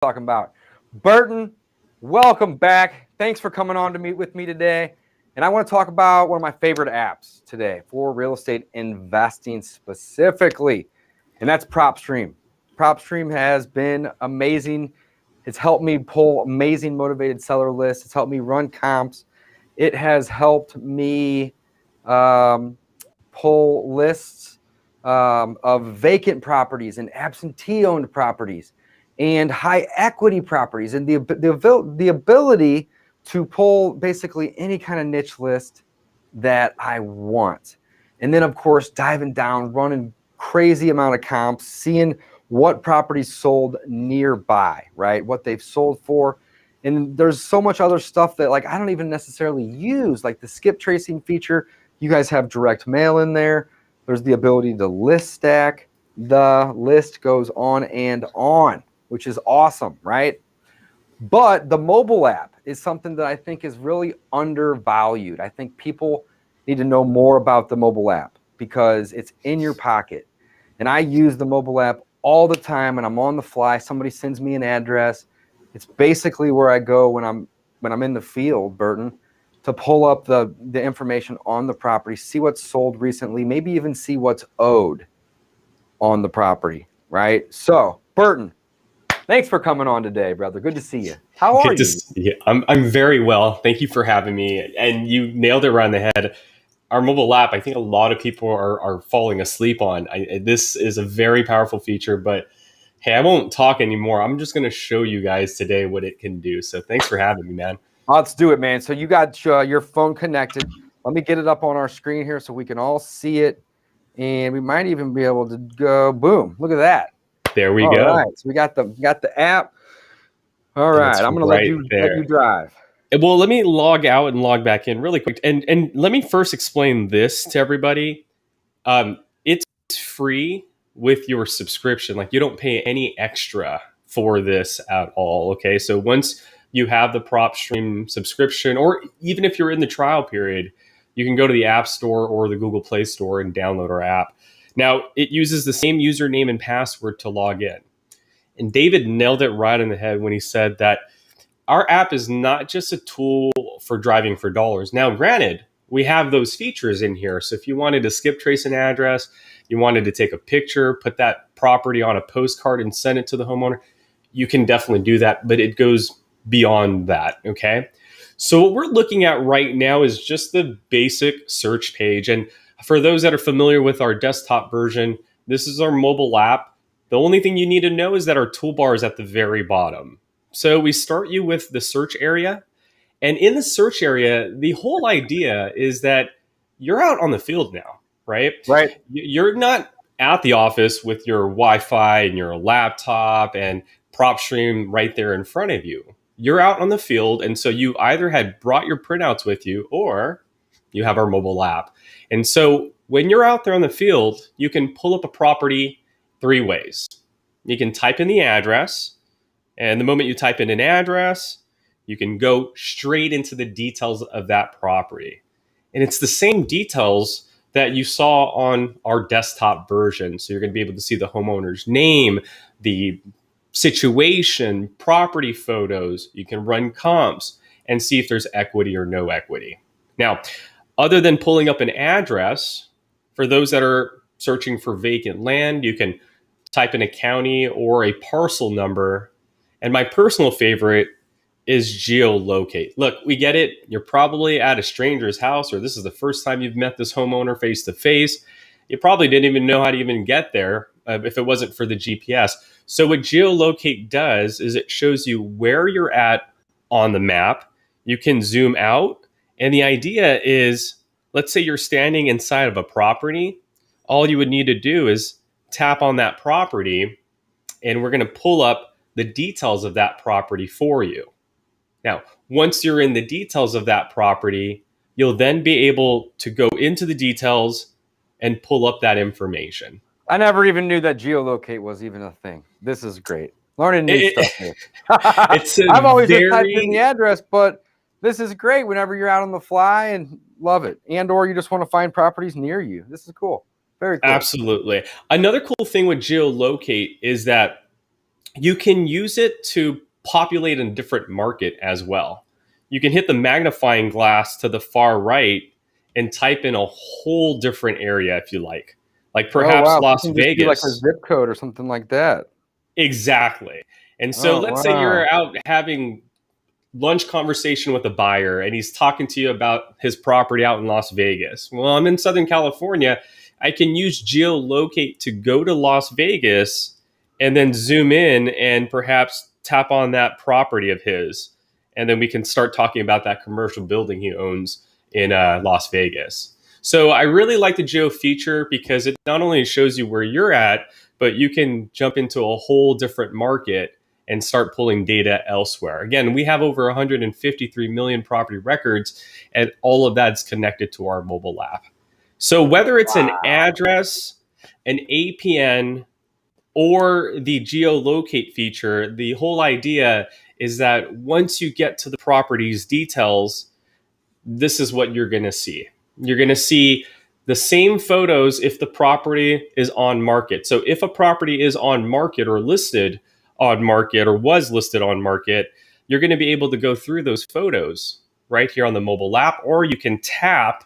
talking about. Burton, welcome back. Thanks for coming on to meet with me today. And I want to talk about one of my favorite apps today for real estate investing specifically, and that's PropStream. PropStream has been amazing. It's helped me pull amazing motivated seller lists. It's helped me run comps. It has helped me pull lists of vacant properties and absentee owned properties and high equity properties, and the ability to pull basically any kind of niche list that I want. And then of course, diving down, running crazy amount of comps, seeing what properties sold nearby, right? What they've sold for. And there's so much other stuff that like I don't even necessarily use, like the skip tracing feature. You guys have direct mail in there. There's the ability to list stack. The list goes on and on, which is awesome, right? But the mobile app is something that I think is really undervalued. I think people need to know more about the mobile app because it's in your pocket. And I use the mobile app all the time and I'm on the fly. Somebody sends me an address. It's basically where I go when I'm in the field, Burton, to pull up the information on the property, see what's sold recently, maybe even see what's owed on the property, right? So, Burton, thanks for coming on today, brother. Good to see you. How are you? I'm very well. Thank you for having me. And you nailed it right on the head. Our mobile app, I think a lot of people are falling asleep on. This is a very powerful feature, but hey, I won't talk anymore. I'm just going to show you guys today what it can do. So thanks for having me, man. Let's do it, man. So you got your phone connected. Let me get it up on our screen here so we can all see it. And we might even be able to go, boom, look at that. There we go. All right, so we got the app. All right, I'm going to let you drive. Well, let me log out and log back in really quick. And let me first explain this to everybody. It's free with your subscription. Like you don't pay any extra for this at all. Okay, so once you have the PropStream subscription, or even if you're in the trial period, you can go to the App Store or the Google Play Store and download our app. Now, it uses the same username and password to log in. And David nailed it right on the head when he said that our app is not just a tool for driving for dollars. Now, granted, we have those features in here. So if you wanted to skip trace an address, you wanted to take a picture, put that property on a postcard and send it to the homeowner, you can definitely do that, but it goes beyond that, okay? So what we're looking at right now is just the basic search page. And for those that are familiar with our desktop version, this is our mobile app. The only thing you need to know is that our toolbar is at the very bottom. So we start you with the search area. And in the search area, the whole idea is that you're out on the field now, right? Right. You're not at the office with your Wi-Fi and your laptop and PropStream right there in front of you. You're out on the field, and so you either had brought your printouts with you or you have our mobile app. And so when you're out there on the field, you can pull up a property three ways. You can type in the address, and the moment you type in an address, you can go straight into the details of that property. And it's the same details that you saw on our desktop version. So you're going to be able to see the homeowner's name, the situation, property photos. You can run comps and see if there's equity or no equity. Now, other than pulling up an address, for those that are searching for vacant land, you can type in a county or a parcel number. And my personal favorite is geolocate. Look, we get it. You're probably at a stranger's house, or this is the first time you've met this homeowner face to face. You probably didn't even know how to even get there if it wasn't for the GPS. So what geolocate does is it shows you where you're at on the map. You can zoom out. And the idea is, let's say you're standing inside of a property. All you would need to do is tap on that property, and we're going to pull up the details of that property for you. Now, once you're in the details of that property, you'll then be able to go into the details and pull up that information. I never even knew that geolocate was even a thing. This is great. Learning new stuff here. I've always just typed in the address, but this is great whenever you're out on the fly, and love it. And or you just want to find properties near you. This is cool. Very cool. Absolutely. Another cool thing with geolocate is that you can use it to populate a different market as well. You can hit the magnifying glass to the far right and type in a whole different area if you like Oh perhaps wow, so Las it can just be like a Vegas. zip code or something like that. Exactly. And so Oh let's say you're wow. out having lunch conversation with a buyer and he's talking to you about his property out in Las Vegas. Well, I'm in Southern California. I can use geolocate to go to Las Vegas and then zoom in and perhaps tap on that property of his. And then we can start talking about that commercial building he owns in Las Vegas. So I really like the geo feature because it not only shows you where you're at, but you can jump into a whole different market and start pulling data elsewhere. Again, we have over 153 million property records, and all of that's connected to our mobile app. So whether it's an Wow. address, an APN, or the geolocate feature, the whole idea is that once you get to the property's details, this is what you're going to see. You're going to see the same photos if the property is on market. So if a property is on market or listed on market or was listed on market, you're going to be able to go through those photos right here on the mobile app, or you can tap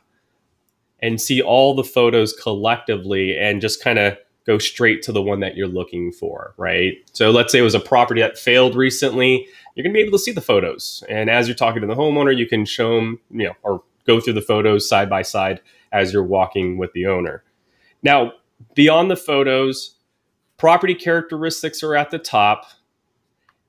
and see all the photos collectively and just kind of go straight to the one that you're looking for, right? So let's say it was a property that failed recently, you're going to be able to see the photos. And as you're talking to the homeowner, you can show them, or go through the photos side by side as you're walking with the owner. Now, beyond the photos, property characteristics are at the top,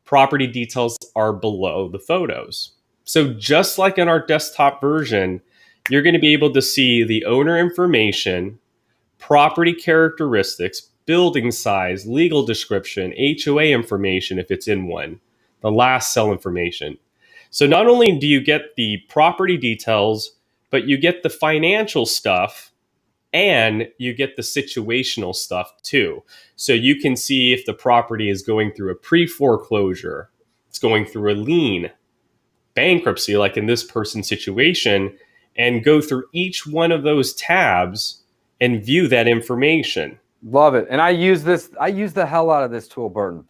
property details are below the photos. So just like in our desktop version, you're going to be able to see the owner information, property characteristics, building size, legal description, HOA information if it's in one, the last sell information. So not only do you get the property details, but you get the financial stuff and you get the situational stuff too. So you can see if the property is going through a pre-foreclosure, it's going through a lien, bankruptcy, like in this person's situation, and go through each one of those tabs and view that information. Love it. And I use the hell out of this tool, Burton.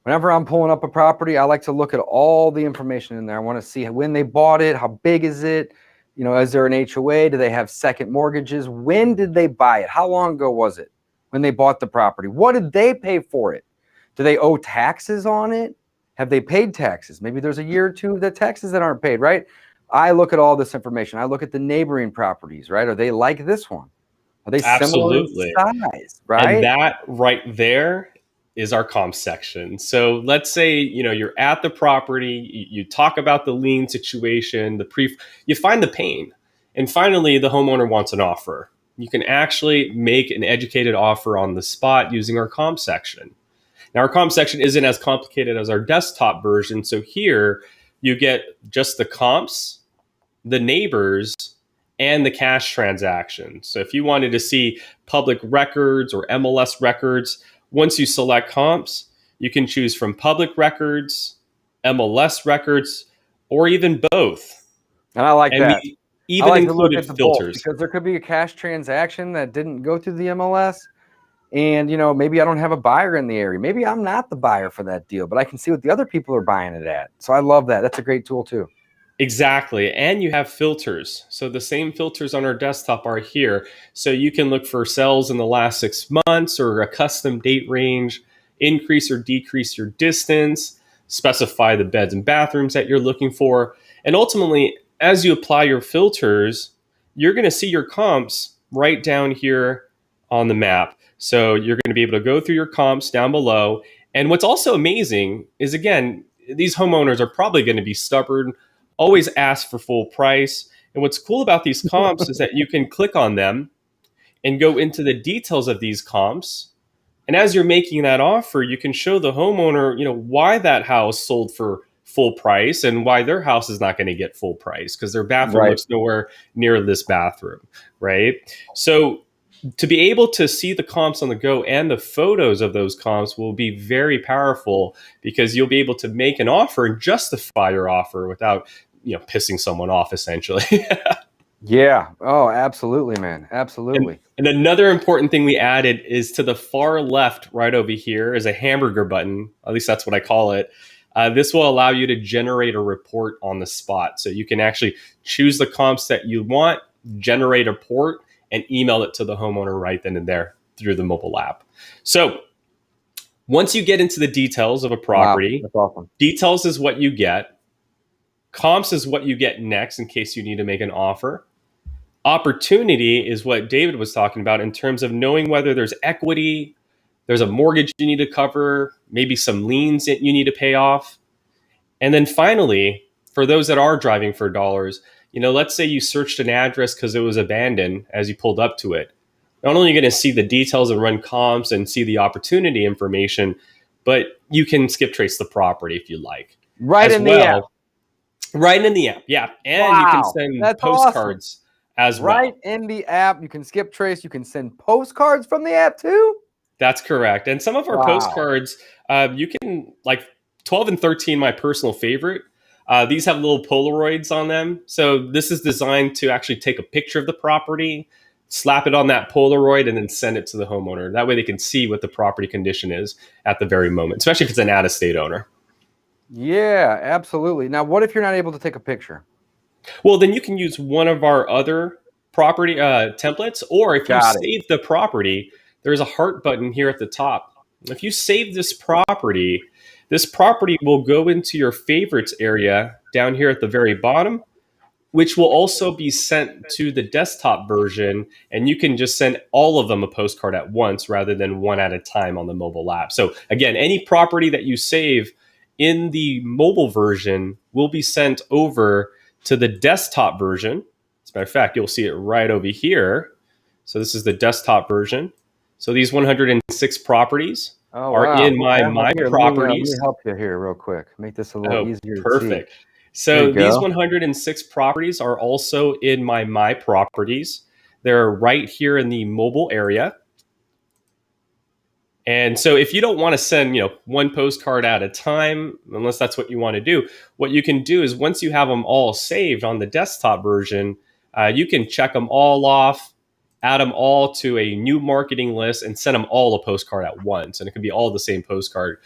Whenever I'm pulling up a property, I like to look at all the information in there. I want to see when they bought it, how big is it? Is there an HOA? Do they have second mortgages? When did they buy it? How long ago was it when they bought the property? What did they pay for it? Do they owe taxes on it? Have they paid taxes? Maybe there's a year or two of the taxes that aren't paid, right? I look at all this information. I look at the neighboring properties, right? Are they like this one? Are they similar in Absolutely. size, And right? that right there is our comp section. So let's say, you're at the property, you talk about the lien situation, you find the pain. And finally, the homeowner wants an offer. You can actually make an educated offer on the spot using our comp section. Now, our comp section isn't as complicated as our desktop version. So here you get just the comps, the neighbors, and the cash transaction. So if you wanted to see public records or MLS records, once you select comps, you can choose from public records, MLS records, or even both. And I like And that. we I even like to look included at the both filters. because there could be a cash transaction that didn't go through the MLS. And, maybe I don't have a buyer in the area. Maybe I'm not the buyer for that deal, but I can see what the other people are buying it at. So I love that. That's a great tool too. Exactly. And you have filters. So the same filters on our desktop are here. So you can look for sales in the last 6 months or a custom date range, increase or decrease your distance, specify the beds and bathrooms that you're looking for. And ultimately, as you apply your filters, you're going to see your comps right down here on the map. So you're going to be able to go through your comps down below. And what's also amazing is, again, these homeowners are probably going to be stubborn, always ask for full price. And what's cool about these comps is that you can click on them and go into the details of these comps. And as you're making that offer, you can show the homeowner, why that house sold for full price and why their house is not going to get full price because their bathroom Right. looks nowhere near this bathroom, right? So to be able to see the comps on the go and the photos of those comps will be very powerful because you'll be able to make an offer and justify your offer without, pissing someone off essentially. Yeah. Oh, absolutely, man. And, Absolutely. and another important thing we added is to the far left, right over here, is a hamburger button. At least that's what I call it. This will allow you to generate a report on the spot. So you can actually choose the comps that you want, generate a report, and email it to the homeowner right then and there through the mobile app. So once you get into the details of a Wow. property, That's awesome. details is what you get, comps is what you get next in case you need to make an offer. Opportunity is what David was talking about in terms of knowing whether there's equity, there's a mortgage you need to cover, maybe some liens that you need to pay off. And then finally, for those that are driving for dollars, let's say you searched an address because it was abandoned as you pulled up to it. Not only are you going to see the details and run comps and see the opportunity information, but you can skip trace the property if you like Right as in the app. well. Right in the app, yeah. And you can Wow. send That's awesome. postcards as Right well. in the app. You can skip trace. You can send postcards from the app too. That's correct. And some of our Wow. postcards, you can, like 12 and 13, my personal favorite. These have little Polaroids on them. So this is designed to actually take a picture of the property, slap it on that Polaroid, and then send it to the homeowner. That way they can see what the property condition is at the very moment, especially if it's an out-of-state owner. Yeah, absolutely. Now, what if you're not able to take a picture? Well, then you can use one of our other property templates, or if you Got it. save the property, there's a heart button here at the top. If you save this property will go into your favorites area down here at the very bottom, which will also be sent to the desktop version. And you can just send all of them a postcard at once rather than one at a time on the mobile app. So, again, any property that you save in the mobile version will be sent over to the desktop version. As a matter of fact, you'll see it right over here. So, this is the desktop version. So, these 106 properties Oh, are wow. in my Okay. My Here, let me Properties. help you here real quick. Make this a little Oh, easier to see. perfect. There you So these go. 106 properties are also in My Properties. They're right here in the mobile area. And so if you don't want to send, one postcard at a time, unless that's what you want to do, what you can do is once you have them all saved on the desktop version, you can check them all off, add them all to a new marketing list, and send them all a postcard at once. And it can be all the same postcard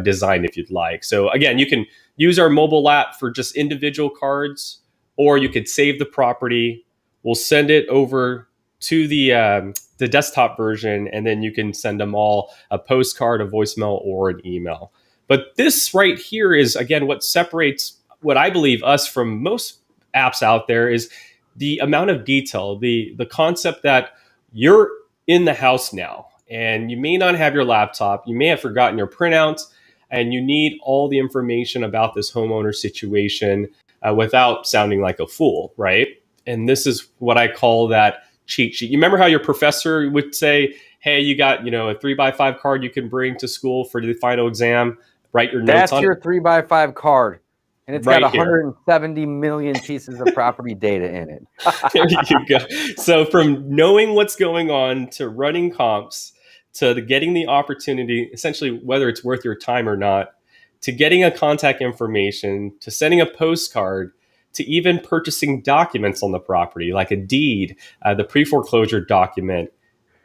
design if you'd like. So again, you can use our mobile app for just individual cards, or you could save the property. We'll send it over to the desktop version, and then you can send them all a postcard, a voicemail, or an email. But this right here is, again, what separates what I believe us from most apps out there is the amount of detail, the concept that you're in the house now, and you may not have your laptop, you may have forgotten your printouts, and you need all the information about this homeowner situation without sounding like a fool, right? And this is what I call that cheat sheet. You remember how your professor would say, hey, you got, a 3x5 card you can bring to school for the final exam, write your notes That's on your it? 3x5 card. And it's got Right here. 170 million pieces of property data in it. There you go. So from knowing what's going on to running comps to getting the opportunity, essentially whether it's worth your time or not, to getting a contact information, to sending a postcard, to even purchasing documents on the property like a deed, the pre-foreclosure document,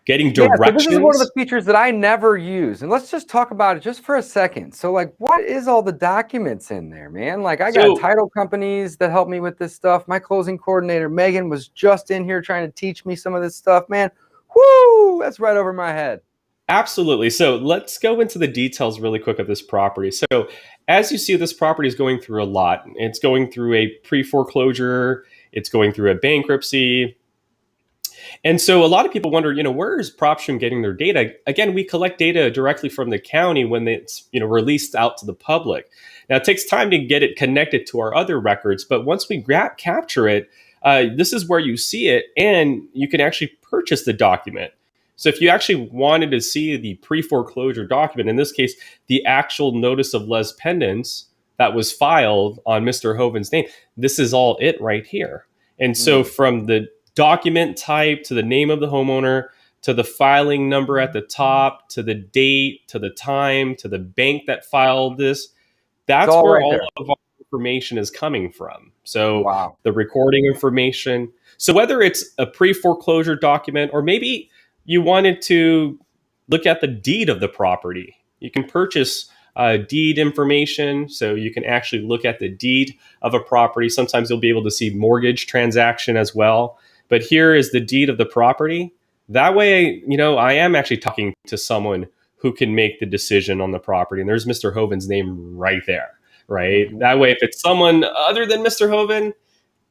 getting Yeah, so this is one of the directions. features that I never use. And let's just talk about it just for a second. So, like, what is all the documents in there, man? Like, I got So title companies that help me with this stuff. My closing coordinator, Megan, was just in here trying to teach me some of this stuff, man. Whoo, that's right over my head. absolutely. So let's go into the details really quick of this property. So as you see, this property is going through a lot. It's going through a pre-foreclosure, it's going through a bankruptcy. And so a lot of people wonder, where is PropStream getting their data? Again, we collect data directly from the county when it's, released out to the public. Now, it takes time to get it connected to our other records, but once we capture it, this is where you see it, and you can actually purchase the document. So if you actually wanted to see the pre-foreclosure document, in this case, the actual notice of les pendens that was filed on Mr. Hoven's name, this is all it right here. And so from the document type to the name of the homeowner to the filing number at the top to the date to the time to the bank that filed this, It's that's all where right all there. of our information is coming from. So Wow. the recording information. So whether it's a pre-foreclosure document or maybe you wanted to look at the deed of the property, you can purchase deed information, so you can actually look at the deed of a property. Sometimes you'll be able to see mortgage transaction as well. But here is the deed of the property. That way, I am actually talking to someone who can make the decision on the property. And there's Mr. Hoven's name right there, right? Mm-hmm. That way, if it's someone other than Mr. Hoven,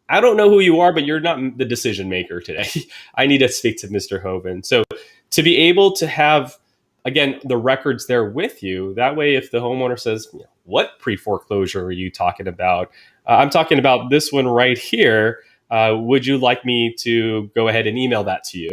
I don't know who you are, but you're not the decision maker today. I need to speak to Mr. Hoven. So to be able to have, again, the records there with you, that way if the homeowner says, what pre-foreclosure are you talking about? I'm talking about this one right here. Would you like me to go ahead and email that to you?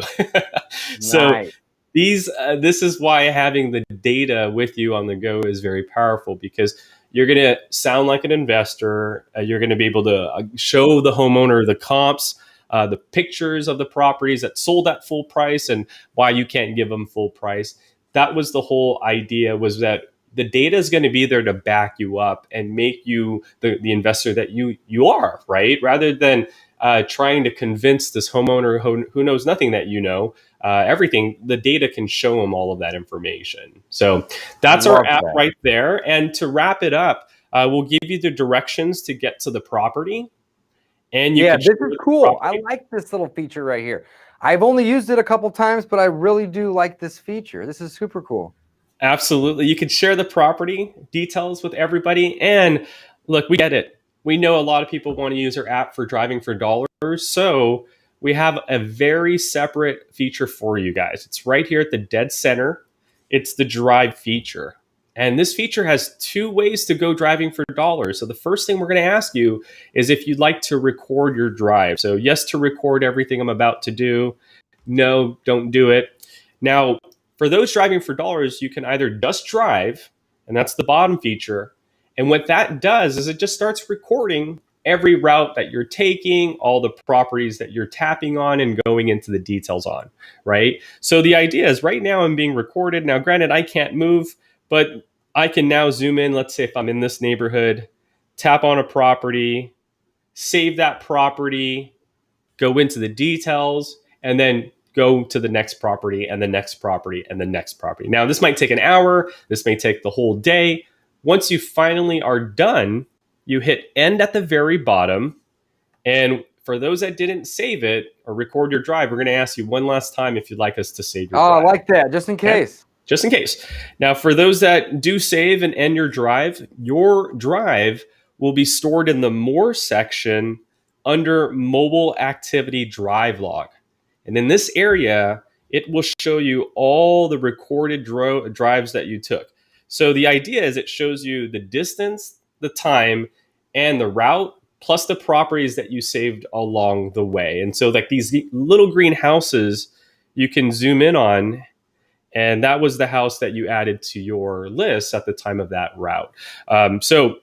So Nice. this is why having the data with you on the go is very powerful, because you're going to sound like an investor. You're going to be able to show the homeowner the comps, the pictures of the properties that sold at full price and why you can't give them full price. That was the whole idea, was that the data is going to be there to back you up and make you the investor that you are, right? Rather than trying to convince this homeowner who knows nothing that everything, the data can show them all of that information. So that's our app right there. And to wrap it up, we'll give you the directions to get to the property. And you can this is cool. I like this little feature right here. I've only used it a couple times, but I really do like this feature. This is super cool. Absolutely. You can share the property details with everybody. And look, we get it. We know a lot of people want to use our app for driving for dollars. So we have a very separate feature for you guys. It's right here at the dead center. It's the drive feature. And this feature has two ways to go driving for dollars. So the first thing we're going to ask you is if you'd like to record your drive. So yes, to record everything I'm about to do. No, don't do it. Now, for those driving for dollars, you can either just drive, and that's the bottom feature. And what that does is it just starts recording every route that you're taking, all the properties that you're tapping on and going into the details on, right? So the idea is right now I'm being recorded. Now, granted, I can't move, but I can now zoom in. Let's say if I'm in this neighborhood, tap on a property, save that property, go into the details, and then go to the next property and the next property and the next property. Now, this might take an hour. This may take the whole day. Once you finally are done, you hit end at the very bottom. And for those that didn't save it or record your drive, we're going to ask you one last time if you'd like us to save your drive. I like that, just in case. Yeah, just in case. Now, for those that do save and end your drive will be stored in the More section under Mobile Activity Drive Log. And in this area, it will show you all the recorded drives that you took. So the idea is it shows you the distance, the time, and the route, plus the properties that you saved along the way. And so like these little green houses, you can zoom in on, and that was the house that you added to your list at the time of that route. So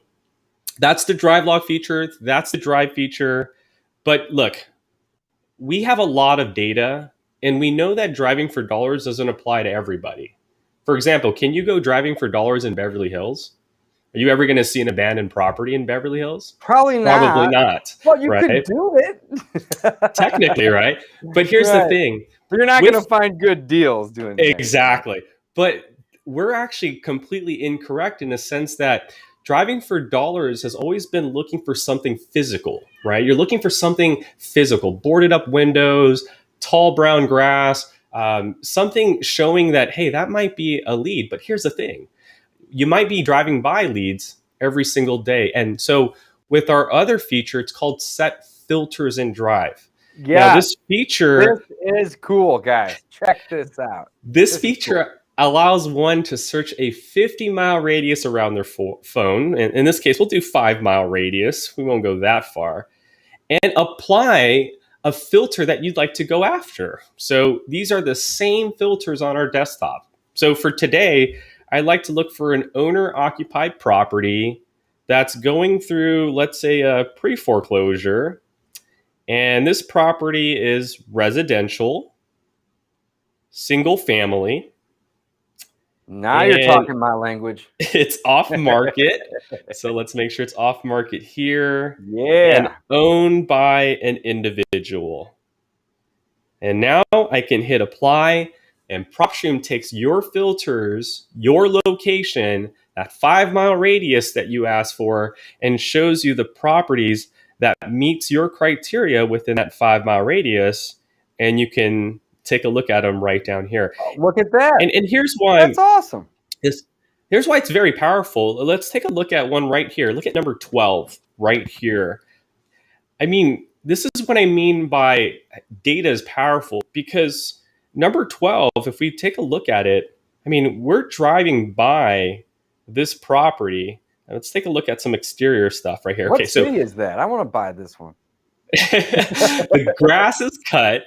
that's the drive log feature. That's the drive feature. But look, we have a lot of data, and we know that driving for dollars doesn't apply to everybody. For example, can you go driving for dollars in Beverly Hills? Are you ever going to see an abandoned property in Beverly Hills? Probably not. Probably not. Well, you could do it. Technically, right? But here's the thing. But you're not going to find good deals doing that. Exactly. But we're actually completely incorrect in the sense that driving for dollars has always been looking for something physical, right? You're looking for something physical, boarded up windows, tall brown grass, something showing that, hey, that might be a lead. But here's the thing. You might be driving by leads every single day. And so with our other feature, it's called Set Filters in Drive. Yeah. Now, this feature... This is cool, guys. Check this out. This feature allows one to search a 50-mile radius around their phone. And in this case, we'll do 5-mile radius. We won't go that far. And apply a filter that you'd like to go after. So these are the same filters on our desktop. So for today, I'd like to look for an owner-occupied property that's going through, let's say, a pre-foreclosure. And this property is residential, single family. Now you're talking my language. It's off market. So let's make sure it's off market here. Yeah. And owned by an individual. And now I can hit apply, and PropStream takes your filters, your location, that 5 mile radius that you asked for, and shows you the properties that meets your criteria within that 5 mile radius. And you can take a look at them right down here. Look at that. And here's why That's awesome. here's why it's very powerful. Let's take a look at one right here. Look at number 12 right here. I mean, this is what I mean by data is powerful, because number 12, if we take a look at it, I mean, we're driving by this property. Let's take a look at some exterior stuff right here. What Okay, city is that? I want to buy this one. the grass is cut.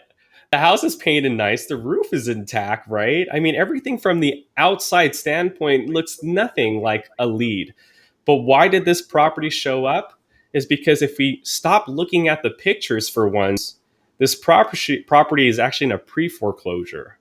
The house is painted nice. The roof is intact, right? I mean, everything from the outside standpoint looks nothing like a lead. But why did this property show up? Is because if we stop looking at the pictures for once, this property is actually in a pre-foreclosure.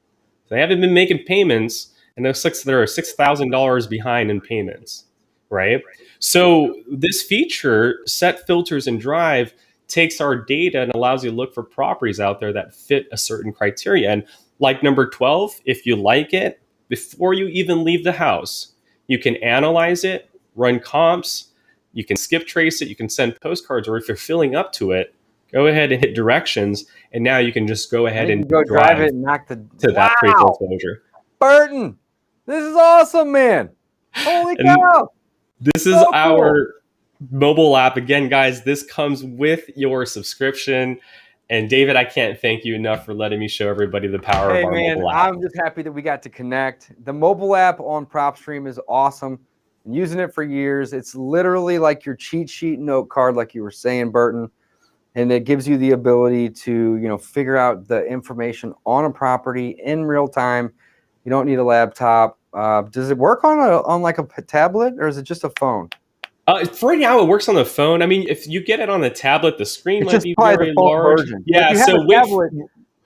They haven't been making payments, and they're $6,000 behind in payments, right? So this feature, Set Filters and Drive, takes our data and allows you to look for properties out there that fit a certain criteria. And like number 12, if you like it, before you even leave the house, you can analyze it, run comps, you can skip trace it, you can send postcards, or if you're filling up to it, go ahead and hit directions, and now you can just go ahead and go drive it and knock the that pre-foreclosure. Burton, this is awesome, man. Holy cow. This is our mobile app. Again, guys, this comes with your subscription. And David, I can't thank you enough for letting me show everybody the power of our mobile app. I'm just happy that we got to connect. The mobile app on PropStream is awesome. I'm using it for years. It's literally like your cheat sheet note card, like you were saying, Burton. And it gives you the ability to, figure out the information on a property in real time. You don't need a laptop. Does it work on like a tablet, or is it just a phone? For right now, it works on the phone. I mean, if you get it on the tablet, the screen might be very large. Version. Yeah, if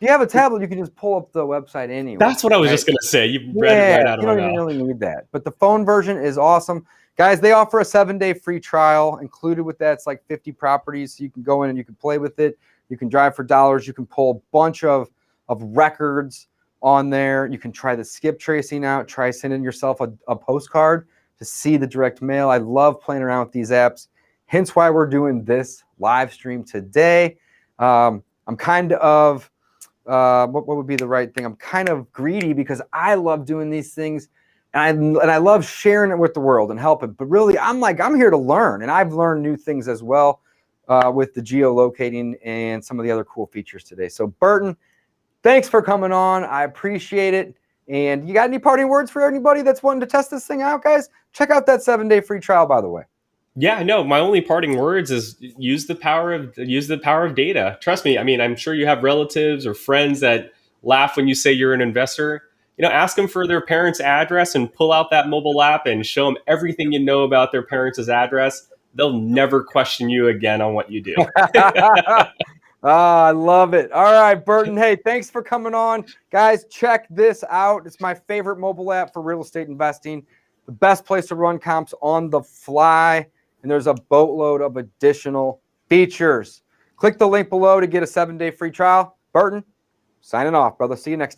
you have a tablet, you can just pull up the website anyway. That's what I was just going to say. You read it right out of my mouth. You don't even really need that. But the phone version is awesome. Guys, they offer a 7-day free trial. Included with that, it's like 50 properties. So you can go in and you can play with it. You can drive for dollars. You can pull a bunch of records on there. You can try the skip tracing out. Try sending yourself a postcard to see the direct mail. I love playing around with these apps. Hence why we're doing this live stream today. I'm kind of, what would be the right thing? I'm kind of greedy because I love doing these things, and I love sharing it with the world and helping. But really, I'm here to learn, and I've learned new things as well with the geolocating and some of the other cool features today. So Burton, thanks for coming on. I appreciate it. And you got any parting words for anybody that's wanting to test this thing out, guys? Check out that 7-day free trial, by the way. Yeah, no, my only parting words is use the power of data. Trust me. I mean, I'm sure you have relatives or friends that laugh when you say you're an investor. Ask them for their parents' address and pull out that mobile app and show them everything you know about their parents' address. They'll never question you again on what you do. I love it. All right, Burton. Hey, thanks for coming on. Guys, check this out. It's my favorite mobile app for real estate investing. The best place to run comps on the fly. And there's a boatload of additional features. Click the link below to get a 7-day free trial. Burton, signing off, brother. See you next time.